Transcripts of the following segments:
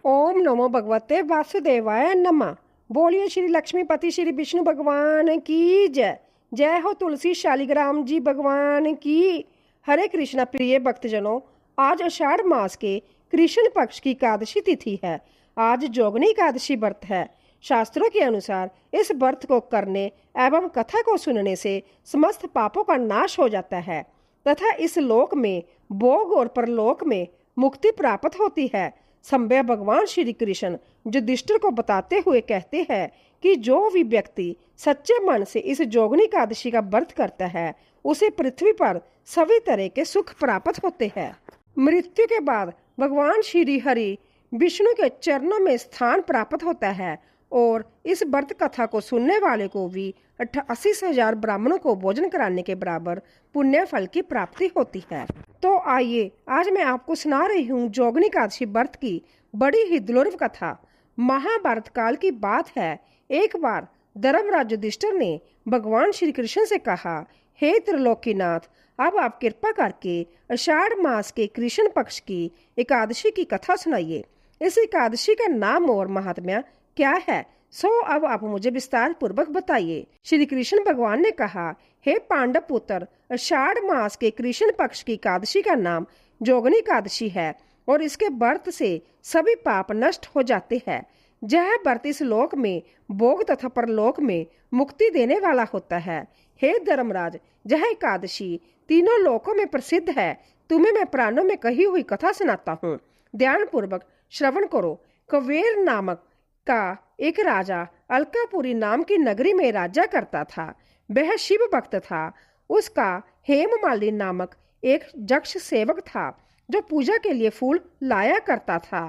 ओम नमो भगवते वासुदेवाय नमः। बोलिए श्री लक्ष्मीपति श्री विष्णु भगवान की जय। जय हो तुलसी शालिग्राम जी भगवान की। हरे कृष्णा प्रिय भक्तजनों, आज आषाढ़ मास के कृष्ण पक्ष की एकादशी तिथि है। आज जोगनी एकादशी व्रत है। शास्त्रों के अनुसार इस व्रत को करने एवं कथा को सुनने से समस्त पापों का नाश हो जाता है तथा इस लोक में भोग और परलोक में मुक्ति प्राप्त होती है। संभव भगवान श्री कृष्ण युधिष्ठिर को बताते हुए कहते हैं कि जो भी व्यक्ति सच्चे मन से इस जोगनी एकादशी का व्रत करता है उसे पृथ्वी पर सभी तरह के सुख प्राप्त होते हैं। मृत्यु के बाद भगवान श्री हरि विष्णु के चरणों में स्थान प्राप्त होता है और इस व्रत कथा को सुनने वाले को भी 88,000 ब्राह्मणों को भोजन कराने के बराबर पुण्य फल की प्राप्ति होती है। तो आइए आज मैं आपको सुना रही हूँ जोगनी एकादशी व्रत की बड़ी ही दुर्लभ कथा। महाभारत काल की बात है। एक बार धर्मराज युधिष्ठिर ने भगवान श्री कृष्ण से कहा, हे त्रिलोकीनाथ, अब आप कृपा करके आषाढ़ मास के कृष्ण पक्ष की एकादशी की कथा सुनाइए। इस एकादशी का नाम और महात्म्य क्या है, सो अब आप मुझे विस्तार पूर्वक बताइए। श्री कृष्ण भगवान ने कहा, हे पांडव पुत्र, आषाढ़ मास के कृष्ण पक्ष की एकादशी का नाम जोगनी एकादशी है और इसके व्रत से सभी पाप नष्ट हो जाते हैं। यह व्रत इस लोक में भोग तथा परलोक में मुक्ति देने वाला होता है। हे धर्मराज, यह एकादशी तीनों लोकों में प्रसिद्ध है। तुम्हें मैं प्राणों में कही हुई कथा सुनाता हूँ, ध्यान पूर्वक श्रवण करो। कवेर नामक का एक राजा अलकापुरी नाम की नगरी में राज्य करता था। वह शिव भक्त था। उसका हेममाली नामक एक यक्ष सेवक था जो पूजा के लिए फूल लाया करता था।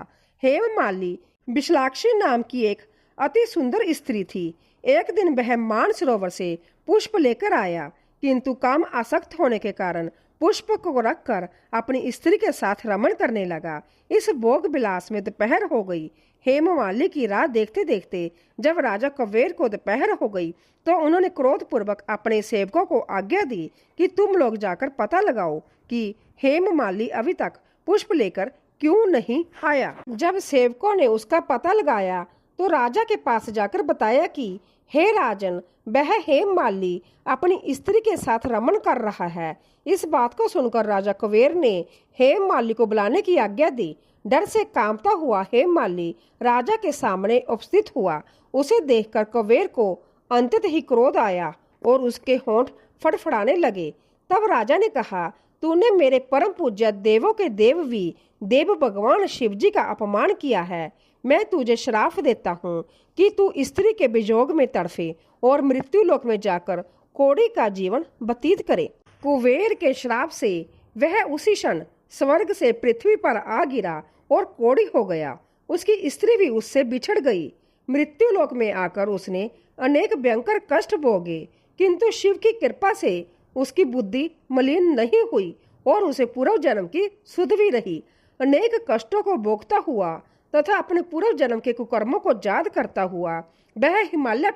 हेममाली विशालाक्षी नाम की एक अति सुंदर स्त्री थी। एक दिन वह मानसरोवर से पुष्प लेकर आया, किंतु काम आसक्त होने के कारण पुष्प को रखकर अपनी स्त्री के साथ रमण करने लगा। इस भोग विलास में दोपहर हो गई। हेममाली की राह देखते देखते जब राजा कवेर को दोपहर हो गई तो उन्होंने क्रोध पूर्वक अपने सेवकों को आज्ञा दी कि तुम लोग जाकर पता लगाओ कि हेममाली अभी तक पुष्प लेकर क्यों नहीं आया। जब सेवकों ने उसका पता लगाया तो राजा के पास जाकर बताया कि हे राजन, वह हेममाली अपनी स्त्री के साथ रमण कर रहा है। इस बात को सुनकर राजा कुबेर ने हेममाली को बुलाने की आज्ञा दी। डर से कांपता हुआ हेममाली राजा के सामने उपस्थित हुआ। उसे देखकर कुबेर को अंततः ही क्रोध आया और उसके होंठ फड़फड़ाने लगे। तब राजा ने कहा, तूने मेरे परम पूज्य देवों के देव भी देव भगवान शिव जी का अपमान किया है। मैं तुझे श्राप देता हूँ कि तू स्त्री के वियोग में तड़फे और मृत्यु लोक में जाकर कोड़ी का जीवन व्यतीत करे। कुबेर के श्राप से वह उसी क्षण स्वर्ग से पृथ्वी पर आ गिरा और कोड़ी हो गया। उसकी स्त्री भी उससे बिछड़ गई। मृत्यु लोक में आकर उसने अनेक भयंकर कष्ट भोगे, किंतु शिव की कृपा से उसकी बुद्धि मलिन नहीं हुई और उसे पूर्व जन्म की सुध भी रही। अनेक कष्टों को भोगता हुआ तथा अपने पूर्व जन्म के कुकर्मों को याद करता हुआ वह हिमालय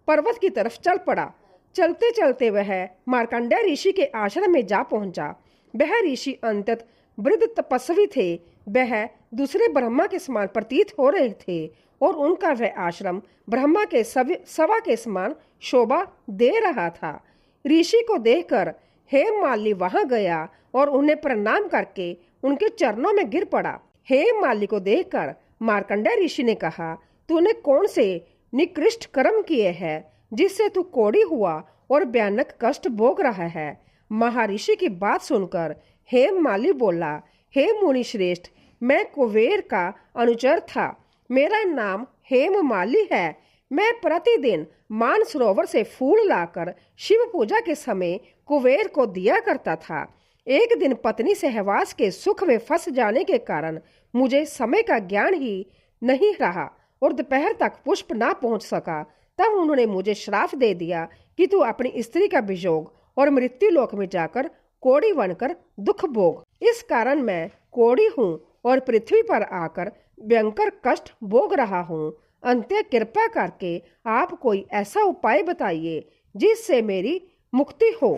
पर्वत की तरफ चल पड़ा। चलते चलते वह मार्कंडेय ऋषि के आश्रम में जा पहुंचा। वह ऋषि अंतत वृद्ध तपस्वी थे। वह दूसरे ब्रह्मा के समान प्रतीत हो रहे थे और उनका वह आश्रम ब्रह्मा के सभा के समान शोभा दे रहा था। ऋषि को देखकर हेममाली वहां गया और उन्हें प्रणाम करके उनके चरणों में गिर पड़ा। हेममाली को देखकर मार्कंडेय ऋषि ने कहा, तूने कौन से निकृष्ट कर्म किए हैं जिससे तू कोढ़ी हुआ और भयानक कष्ट भोग रहा है। महर्षि की बात सुनकर हेममाली बोला, हे मुनि श्रेष्ठ, मैं कुबेर का अनुचर था। मेरा नाम हेममाली है। मैं प्रतिदिन मानसरोवर से फूल लाकर शिव पूजा के समय कुबेर को दिया करता था। एक दिन पत्नी सहवास के सुख में फंस जाने के कारण मुझे समय का ज्ञान ही नहीं रहा और दोपहर तक पुष्प ना पहुंच सका। तब उन्होंने मुझे श्राप दे दिया कि तू अपनी स्त्री का वियोग और मृत्यु लोक में जाकर कोढ़ी बनकर दुख भोग। इस कारण मैं कोढ़ी हूँ और पृथ्वी पर आकर भयंकर कष्ट भोग रहा हूँ। अंत्य कृपा करके आप कोई ऐसा उपाय बताइए जिससे मेरी मुक्ति हो।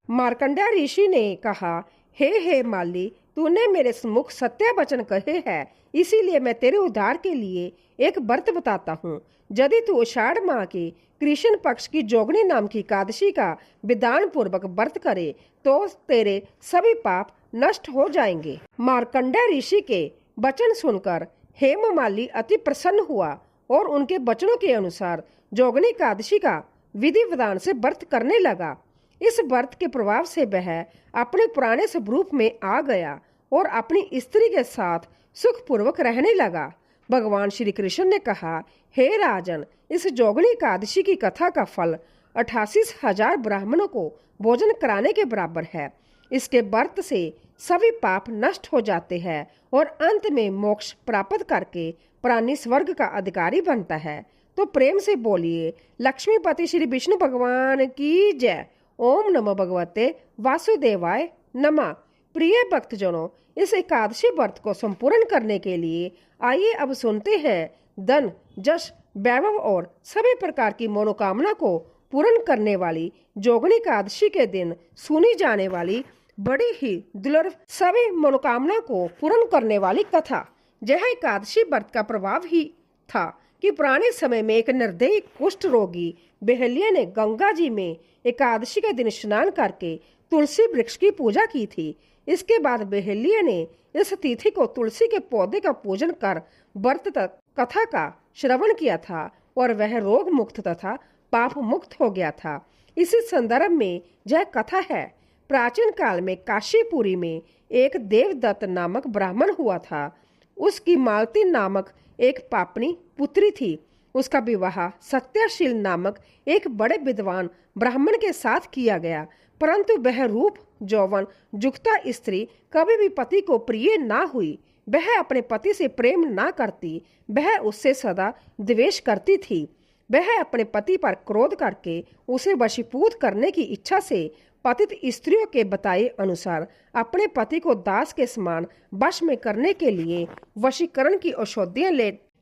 मार्कंडेय ऋषि ने कहा, हे हेममाली, तूने मेरे सम्मुख सत्य वचन कहे हैं, इसीलिए मैं तेरे उद्धार के लिए एक व्रत बताता हूँ। यदि तू आषाढ़ माह के कृष्ण पक्ष की जोगनी नाम की एकादशी का विधान पूर्वक व्रत करे तो तेरे सभी पाप नष्ट हो जाएंगे। मार्कंडेय ऋषि के वचन सुनकर हेममाली अति प्रसन्न हुआ और उनके वचनों के अनुसार जोगनी एकादशी का विधि विधान से व्रत करने लगा। इस व्रत के प्रभाव से वह अपने पुराने स्वरूप में आ गया और अपनी स्त्री के साथ सुखपूर्वक रहने लगा। भगवान श्री कृष्ण ने कहा, हे राजन, इस जोगनी एकादशी की कथा का फल 88,000 ब्राह्मणों को भोजन कराने के बराबर है। इसके व्रत से सभी पाप नष्ट हो जाते हैं और अंत में मोक्ष प्राप्त करके प्राणी स्वर्ग का अधिकारी बनता है। तो प्रेम से बोलिए, लक्ष्मीपति श्री विष्णु भगवान की जय। ओम नमो भगवते वासुदेवाय नमः। प्रिय भक्तजनों, इस एकादशी व्रत को संपूर्ण करने के लिए आइए अब सुनते हैं धन, यश, वैभव और सभी प्रकार की मनोकामना को पूर्ण करने वाली जोगनी एकादशी के दिन सुनी जाने वाली बड़ी ही दुर्लभ सभी मनोकामना को पूर्ण करने वाली कथा। यह एकादशी व्रत का प्रभाव ही था कि पुराने समय में एक निर्दयी कुष्ठ रोगी बेहलिया ने गंगा जी में एकादशी के दिन स्नान करके तुलसी वृक्ष की पूजा की थी। इसके बाद बेहलिया ने इस तिथि को तुलसी के पौधे का पूजन कर व्रत कथा का श्रवण किया था और वह रोग मुक्त तथा पाप मुक्त हो गया था। इसी संदर्भ में यह कथा है। प्राचीन काल में काशीपुरी में एक देवदत्त नामक ब्राह्मण हुआ था। उसकी मालती नामक एक पापनी पुत्री थी। उसका विवाह सत्यशील नामक एक बड़े विद्वान ब्राह्मण के साथ किया गया, परंतु वह रूप यौवन युक्ता स्त्री कभी भी पति को प्रिय ना हुई। वह अपने पति से प्रेम ना करती, वह उससे सदा द्वेष करती थी। वह अपने पति पर क्रोध करके उसे वशीभूत करने की इच्छा से पतित स्त्रियों के बताए अनुसार अपने पति को दास के समान वश में करने के लिए वशीकरण की औषधियां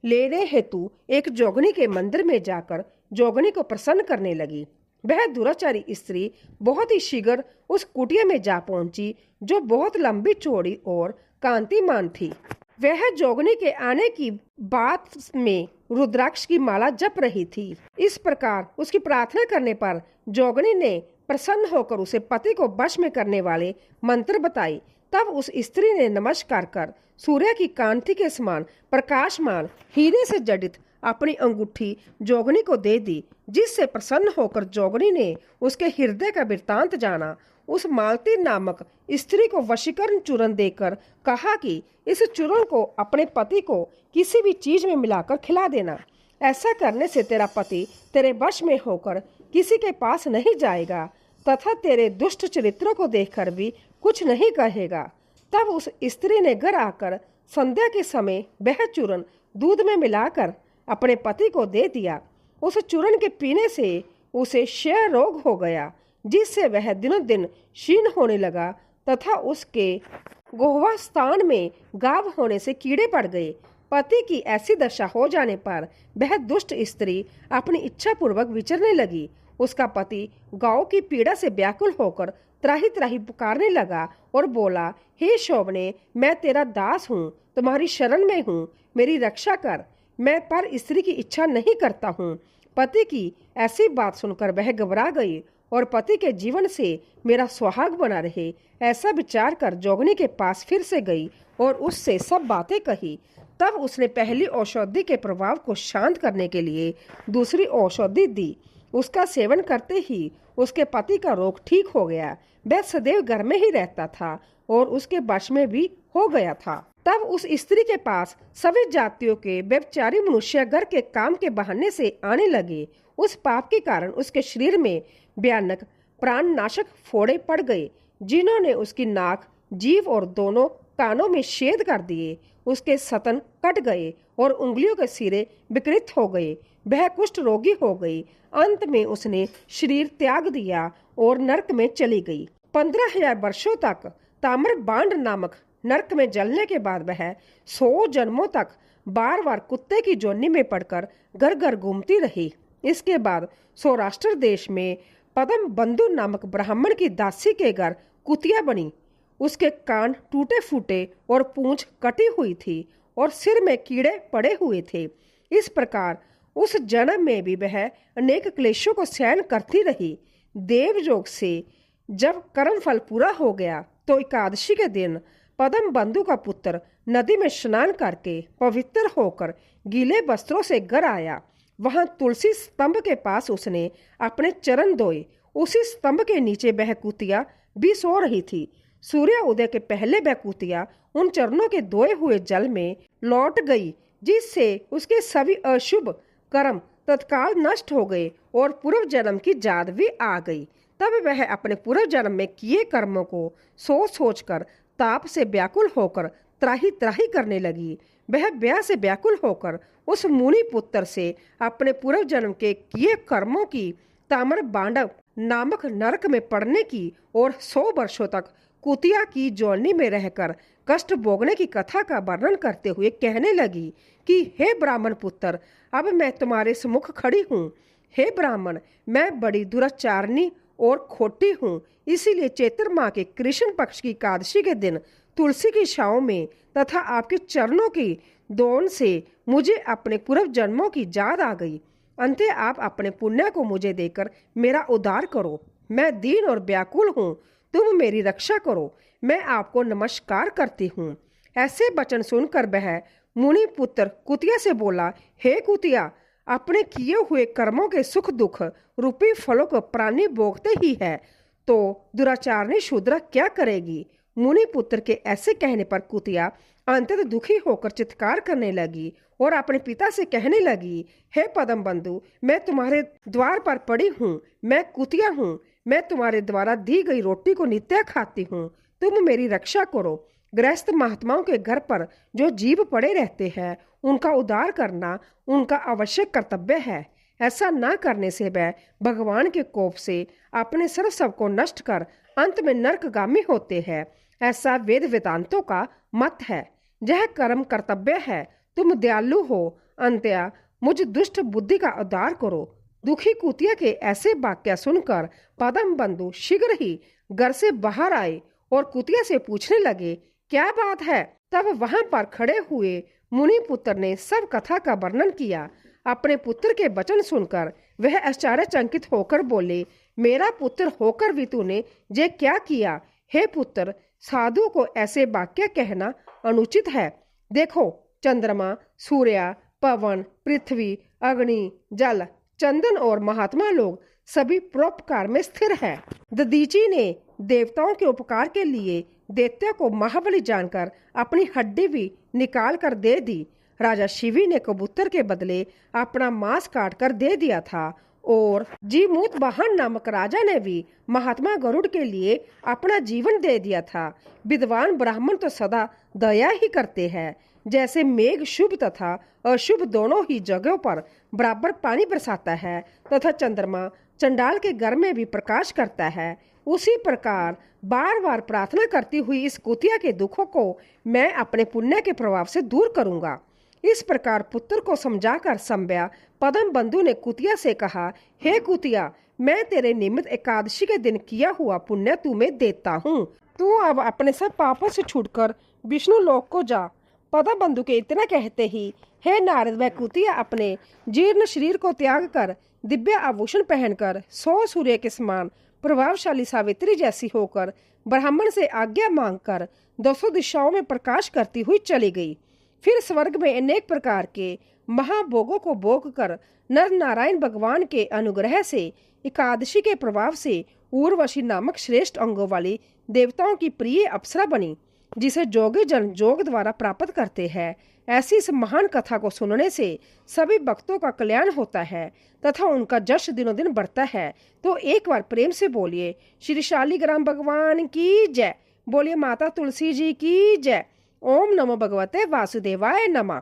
लेने हेतु एक जोगनी के मंदिर में जाकर जोगनी को प्रसन्न करने लगी। वह दुराचारी स्त्री बहुत ही शीघ्र उस कुटिया में जा पहुंची, जो बहुत लंबी चौड़ी और कांतिमान थी। वह जोगनी के आने की बात में रुद्राक्ष की माला जप रही थी। इस प्रकार उसकी प्रार्थना करने पर जोगनी ने प्रसन्न होकर उसे पति को वश में करने वाले मंत्र बताए। तब उस स्त्री ने नमस्कार कर सूर्य की कांति के समान प्रकाशमान हीरे से जड़ित अपनी अंगूठी जोगनी को दे दी, जिससे प्रसन्न होकर जोगनी ने उसके हृदय का वृत्तांत जाना। उस मालती नामक स्त्री को वशीकरण चूर्ण देकर कहा कि इस चूर्ण को अपने पति को किसी भी चीज में मिलाकर खिला देना। ऐसा करने से तेरा पति तेरे वश में होकर किसी के पास नहीं जाएगा तथा तेरे दुष्ट चरित्रों को देखकर भी कुछ नहीं कहेगा। तब उस स्त्री ने घर आकर संध्या के समय वह चूर्ण दूध में मिलाकर अपने पति को दे दिया। उस चूर्ण के पीने से उसे क्षय रोग हो गया, जिससे वह दिनों दिन क्षीण होने लगा तथा उसके गोहवा स्थान में गाव होने से कीड़े पड़ गए। पति की ऐसी दशा हो जाने पर वह दुष्ट स्त्री अपनी इच्छा पूर्वक विचरने लगी। उसका पति गांव की पीड़ा से व्याकुल होकर त्राही त्राही पुकारने लगा और बोला, हे शोभने, मैं तेरा दास हूँ, तुम्हारी शरण में हूँ, मेरी रक्षा कर। मैं पर स्त्री की इच्छा नहीं करता हूँ। पति की ऐसी बात सुनकर वह घबरा गई और पति के जीवन से मेरा सुहाग बना रहे, ऐसा विचार कर जोगनी के पास फिर से गई और उससे सब बातें कही। तब उसने पहली औषधि के प्रभाव को शांत करने के लिए दूसरी औषधि दी। उसका सेवन करते ही उसके पति का रोग ठीक हो गया। वह सदैव घर में ही रहता था और उसके वश में भी हो गया था। तब उस स्त्री के पास सभी जातियों के व्यभिचारी मनुष्य घर के काम के बहाने से आने लगे। उस पाप के कारण उसके शरीर में भयानक प्राणनाशक फोड़े पड़ गए, जिन्होंने उसकी नाक, जीभ और दोनों कानों में छेद कर दिए। उसके स्तन कट गए और उंगलियों के सिरे विकृत हो गए। वह कुष्ठ रोगी हो गई। अंत में उसने शरीर त्याग दिया और नरक में चली गई। 15,000 वर्षों तक ताम्र बांड नामक नरक में जलने के बाद वह 100 जन्मों तक बार बार कुत्ते की जोनी में पड़कर घर घर घूमती रही। इसके बाद सौराष्ट्र देश में पद्म बंधु नामक ब्राह्मण की दासी के घर कुतिया बनी। उसके कान टूटे फूटे और पूंछ कटी हुई थी और सिर में कीड़े पड़े हुए थे। इस प्रकार उस जन्म में भी वह अनेक क्लेशों को सहन करती रही। देवयोग से जब कर्म फल पूरा हो गया तो एकादशी के दिन पद्म बंधु का पुत्र नदी में स्नान करके पवित्र होकर गीले वस्त्रों से घर आया। वहां तुलसी स्तंभ के पास उसने अपने चरण धोए। उसी स्तंभ के नीचे वह कुतिया भी सो रही थी। सूर्य उदय के पहले वह कुतिया उन चरणों के धोए हुए जल में लौट गई, जिससे उसके सभी अशुभ कर्म तत्काल नष्ट हो गए और पूर्व जन्म की याद भी आ गई। तब वह अपने पूर्व जन्म में किए कर्मों को सोच सोच कर ताप से व्याकुल होकर त्राही त्राही करने लगी। वह ब्याह से व्याकुल होकर उस मुनि पुत्र से अपने पूर्व जन्म के किए कर्मों की ताम्र बांडव नामक नरक में पड़ने की और 100 वर्षों तक कुतिया की जोलनी में रहकर कष्ट भोगने की कथा का वर्णन करते हुए कहने लगी कि हे ब्राह्मण पुत्र, अब मैं तुम्हारे सम्मुख खड़ी हूँ। हे ब्राह्मण, मैं बड़ी दुराचारणी और खोटी हूँ, इसीलिए चैत्र माह के कृष्ण पक्ष की एकादशी के दिन तुलसी की छांव में तथा आपके चरणों की दोन से मुझे अपने पूर्व जन्मों की याद आ गई। अंते आप अपने पुण्य को मुझे देकर मेरा उद्धार करो। मैं दीन और व्याकुल हूँ, तुम मेरी रक्षा करो। मैं आपको नमस्कार करती हूँ। ऐसे वचन सुनकर वह मुनि पुत्र कुतिया से बोला, हे कुतिया, अपने किए हुए कर्मों के सुख दुख रूपी फलों को प्राणी भोगते ही है, तो दुराचारणी शूद्र क्या करेगी। मुनि पुत्र के ऐसे कहने पर कुतिया अंततः दुखी होकर चित्कार करने लगी और अपने पिता से कहने लगी, हे पद्म बंधु, मैं तुम्हारे द्वार पर पड़ी हूँ। मैं कुतिया हूँ। मैं तुम्हारे द्वारा दी गई रोटी को नित्य खाती हूँ। तुम मेरी रक्षा करो। गृहस्थ महात्माओं के घर पर जो जीव पड़े रहते हैं, उनका उद्धार करना उनका आवश्यक कर्तव्य है। ऐसा न करने से वह भगवान के कोप से अपने सर्वस्व को नष्ट कर अंत में नरकगामी होते हैं। ऐसा वेद वेदांतों का मत है। यह कर्म कर्तव्य है। तुम दयालु हो, अंत्या मुझ दुष्ट बुद्धि का उद्धार करो। दुखी कुतिया के ऐसे वाक्य सुनकर पद्म बंधु शीघ्र ही घर से बाहर आए और कुतिया से पूछने लगे, क्या बात है। तब वहां पर खड़े हुए मुनि पुत्र ने सब कथा का वर्णन किया। अपने पुत्र के वचन सुनकर वह आश्चर्यचकित होकर बोले, मेरा पुत्र होकर भी तूने ये क्या किया। हे पुत्र, साधु को ऐसे वाक्य कहना अनुचित है। देखो, चंद्रमा, सूर्य, पवन, पृथ्वी, अग्नि, जल, चंदन और महात्मा लोग सभी परोपकार में स्थिर है। दधीची ने देवताओं के उपकार के लिए दैत्य को महाबली जानकर अपनी हड्डी भी निकाल कर दे दी। राजा शिवी ने कबूतर के बदले अपना मांस काट कर दे दिया था और जीमूत वाहन नामक राजा ने भी महात्मा गरुड़ के लिए अपना जीवन दे दिया था। विद्वान ब्राह्मण तो सदा दया ही करते हैं। जैसे मेघ शुभ तथा अशुभ दोनों ही जगहों पर बराबर पानी बरसाता है तथा चंद्रमा चंडाल के घर में भी प्रकाश करता है, उसी प्रकार बार बार प्रार्थना करती हुई इस कुतिया के दुखों को मैं अपने पुण्य के प्रभाव से दूर करूंगा। इस प्रकार पुत्र को समझाकर संभ्या पद्म बंधु ने कुतिया से कहा, हे कुतिया, मैं तेरे निमित्त एकादशी के दिन किया हुआ पुण्य तुम्हें देता हूँ। तू अब अपने सब पापों से छूटकर विष्णु लोक को जा। पद्म बंधु के इतना कहते ही हे नारद, वह कुतिया अपने जीर्ण शरीर को त्याग कर दिव्य आभूषण पहनकर 100 सूर्य के समान प्रभावशाली सावित्री जैसी होकर ब्राह्मण से आज्ञा मांगकर 200 दिशाओं में प्रकाश करती हुई चली गई। फिर स्वर्ग में अनेक प्रकार के महाभोगों को भोग कर नर नारायण भगवान के अनुग्रह से एकादशी के प्रभाव से उर्वशी नामक श्रेष्ठ अंगों वाली देवताओं की प्रिय अप्सरा बनी, जिसे जोगी जन जोग द्वारा प्राप्त करते हैं। ऐसी इस महान कथा को सुनने से सभी भक्तों का कल्याण होता है तथा उनका यश दिनों दिन बढ़ता है। तो एक बार प्रेम से बोलिए, श्री शालिग्राम भगवान की जय। बोलिए माता तुलसी जी की जय। ओम नमो भगवते वासुदेवाय नमः।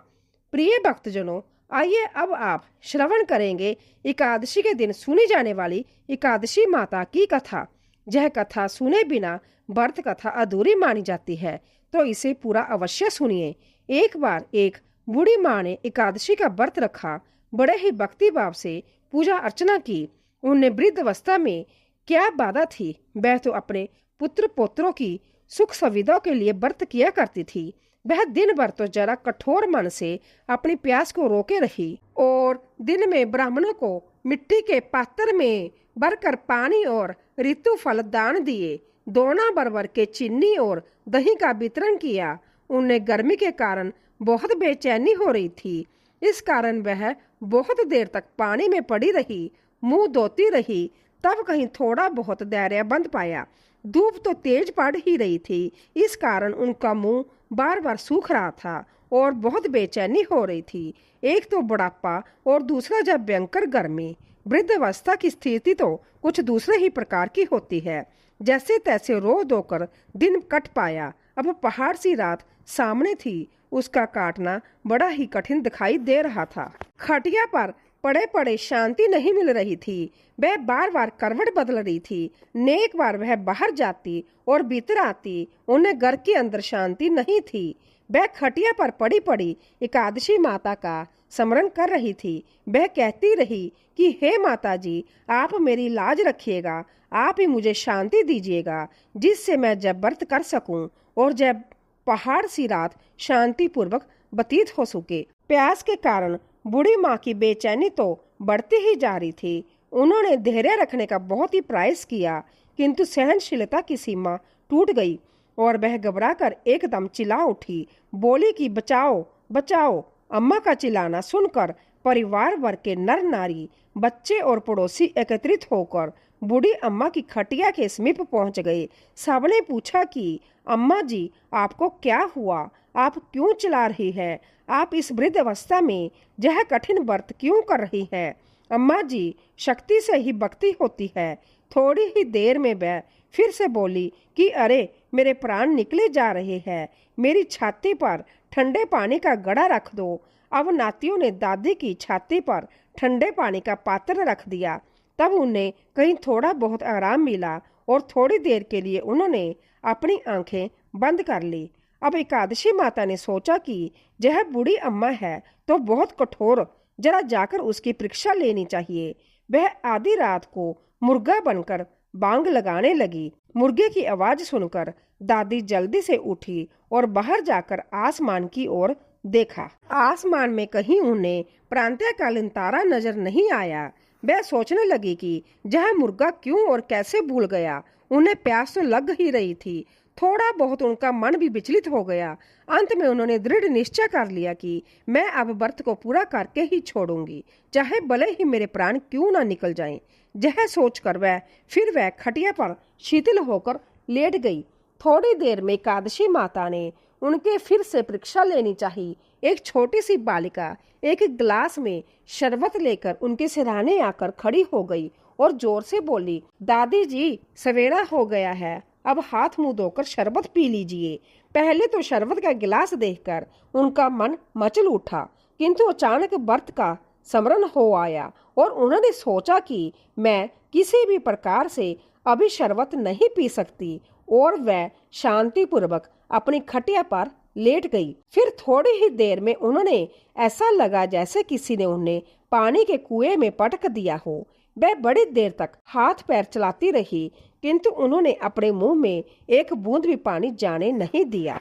प्रिय भक्तजनों, आइए अब आप श्रवण करेंगे एकादशी के दिन सुनी जाने वाली एकादशी माता की कथा। यह कथा सुने बिना व्रत कथा अधूरी मानी जाती है, तो इसे पूरा अवश्य सुनिए। एक बार एक बूढ़ी माँ ने एकादशी का व्रत रखा। बड़े ही भक्ति भाव से पूजा अर्चना की। उन्हें वृद्ध अवस्था में क्या बाधा थी, वह तो अपने पुत्र पोत्रों की सुख सुविधाओं के लिए व्रत किया करती थी। वह दिन भर तो जरा कठोर मन से अपनी प्यास को रोके रही और दिन में ब्राह्मणों को मिट्टी के पात्र में भरकर पानी और ऋतु फल दान दिए। दोना बरबर के चीनी और दही का वितरण किया। उन्हें गर्मी के कारण बहुत बेचैनी हो रही थी। इस कारण वह बहुत देर तक पानी में पड़ी रही, मुंह धोती रही। तब कहीं थोड़ा बहुत धैर्य बंद पाया। धूप तो तेज पड़ ही रही थी, इस कारण उनका मुंह बार बार सूख रहा था और बहुत बेचैनी हो रही थी। एक तो बुढ़ापा और दूसरा जब भयंकर गर्मी। वृद्धावस्था की स्थिति तो कुछ दूसरे ही प्रकार की होती है। जैसे तैसे रो धोकर दिन कट पाया। अब पहाड़ सी रात सामने थी, उसका काटना बड़ा ही कठिन दिखाई दे रहा था। खटिया पर पड़े पड़े शांति नहीं मिल रही थी। वह बार बार करवट बदल रही थी। नेक बार वह बाहर जाती और भीतर आती, उन्हें घर के अंदर शांति नहीं थी। वह खटिया पर पड़ी पड़ी एकादशी माता का स्मरण कर रही थी। वह कहती रही कि हे माता जी, आप मेरी लाज रखिएगा, आप ही मुझे शांति दीजिएगा, जिससे मैं जब व्रत कर सकूं और जब पहाड़ सी रात शांति पूर्वक व्यतीत हो सके। प्यास के कारण बूढ़ी माँ की बेचैनी तो बढ़ती ही जा रही थी। उन्होंने धैर्य रखने का बहुत ही प्रयास किया, किंतु सहनशीलता की सीमा टूट गई और वह घबराकर एकदम चिल्ला उठी। बोली कि बचाओ बचाओ। अम्मा का चिल्लाना सुनकर परिवार वर्ग के नर नारी, बच्चे और पड़ोसी एकत्रित होकर बूढ़ी अम्मा की खटिया के समीप पहुंच गए। सबने पूछा कि अम्मा जी, आपको क्या हुआ? आप क्यों चिल्ला रही है? आप इस वृद्ध अवस्था में यह कठिन व्रत क्यों कर रही है? अम्मा जी, शक्ति से ही भक्ति होती है। थोड़ी ही देर में वह फिर से बोली कि अरे, मेरे प्राण निकले जा रहे हैं, मेरी छाती पर ठंडे पानी का घड़ा रख दो। अब नातियों ने दादी की छाती पर ठंडे पानी का पात्र रख दिया। तब उन्हें कहीं थोड़ा बहुत आराम मिला और थोड़ी देर के लिए उन्होंने अपनी आंखें बंद कर ली। अब एकादशी माता ने सोचा कि यह बूढ़ी अम्मा है तो बहुत कठोर, जरा जाकर उसकी परीक्षा लेनी चाहिए। वह आधी रात को मुर्गा बनकर बांग लगाने लगी। मुर्गे की आवाज सुनकर दादी जल्दी से उठी और बाहर जाकर आसमान की ओर देखा। आसमान में कहीं उन्हें प्रातःकालीन तारा नजर नहीं आया। वह सोचने लगी कि यह मुर्गा क्यों और कैसे भूल गया। उन्हें प्यास तो लग ही रही थी। थोड़ा बहुत उनका मन भी विचलित हो गया। अंत में उन्होंने दृढ़ निश्चय कर लिया कि मैं अब व्रत को पूरा करके ही छोड़ूंगी, चाहे भले ही मेरे प्राण क्यों ना निकल जाएं। यह सोचकर वह खटिया पर शिथिल होकर लेट गई। थोड़ी देर में एकादशी माता ने उनके फिर से परीक्षा लेनी चाहिए। एक छोटी सी बालिका एक गिलास में शरबत लेकर उनके सिरहाने आकर खड़ी हो गई और जोर से बोली, दादी जी, सवेरा हो गया है, अब हाथ मुंह धोकर शरबत पी लीजिए। पहले तो शरबत का गिलास देखकर उनका मन मचल उठा, किंतु अचानक व्रत का स्मरण हो आया और उन्होंने सोचा कि मैं किसी भी प्रकार से अभी शरबत नहीं पी सकती और वह शांतिपूर्वक अपनी खटिया पर लेट गई। फिर थोड़ी ही देर में उन्होंने ऐसा लगा जैसे किसी ने उन्हें पानी के कुएं में पटक दिया हो। वह बड़ी देर तक हाथ पैर चलाती रही, किंतु उन्होंने अपने मुंह में एक बूंद भी पानी जाने नहीं दिया।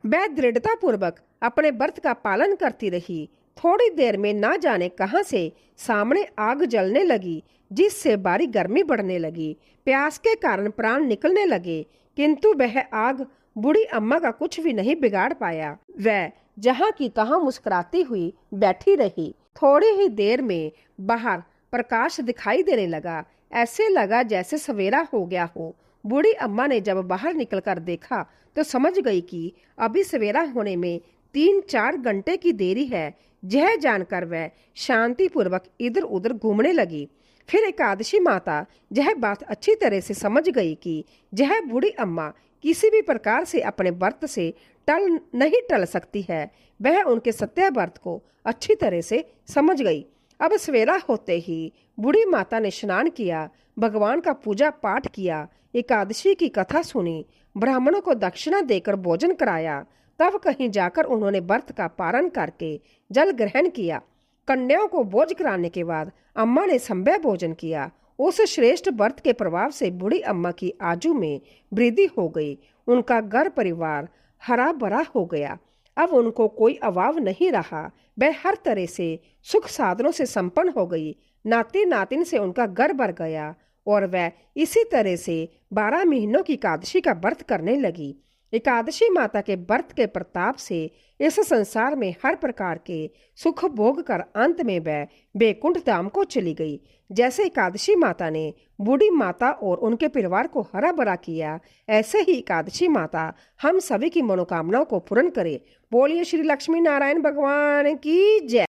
वह दृढ़ता पूर्वक अपने व्रत का पालन करती रही। थोड़ी देर में ना जाने कहां से सामने आग जलने लगी, जिससे बारी गर्मी बढ़ने लगी। प्यास के कारण प्राण निकलने लगे, किंतु वह आग बूढ़ी अम्मा का कुछ भी नहीं बिगाड़ पाया। वह जहां की तहां मुस्कुराती हुई बैठी रही। थोड़ी ही देर में बाहर प्रकाश दिखाई देने लगा। ऐसे लगा जैसे सवेरा हो गया हो। बूढ़ी अम्मा ने जब बाहर निकलकर देखा तो समझ गई कि अभी सवेरा होने में 3-4 घंटे की देरी है। यह जानकर वह शांतिपूर्वक इधर उधर घूमने लगी। फिर एकादशी माता यह बात अच्छी तरह से समझ गई कि यह बूढ़ी अम्मा किसी भी प्रकार से अपने व्रत से नहीं टल सकती है। वह उनके सत्य व्रत को अच्छी तरह से समझ गई। अब सवेरा होते ही बूढ़ी माता ने स्नान किया, भगवान का पूजा पाठ किया, एकादशी की कथा सुनी, ब्राह्मणों को दक्षिणा देकर भोजन कराया। तब कहीं जाकर उन्होंने व्रत का पारण करके जल ग्रहण किया। कन्याओं को भोज कराने के बाद अम्मा ने संध्या भोजन किया उस श्रेष्ठ व्रत के प्रभाव से बूढ़ी अम्मा की आयु में वृद्धि हो गई। उनका घर परिवार हरा भरा हो गया। अब उनको कोई अभाव नहीं रहा। वह हर तरह से सुख साधनों से संपन्न हो गई। नाती नातिन से उनका घर भर गया और वह इसी तरह से 12 महीनों की एकादशी का व्रत करने लगी। एकादशी माता के व्रत के प्रताप से इस संसार में हर प्रकार के सुख भोग कर अंत में वह बैकुंठ धाम को चली गई। जैसे एकादशी माता ने बूढ़ी माता और उनके परिवार को हरा भरा किया, ऐसे ही एकादशी माता हम सभी की मनोकामनाओं को पूर्ण करे। बोलिए श्री लक्ष्मी नारायण भगवान की जय।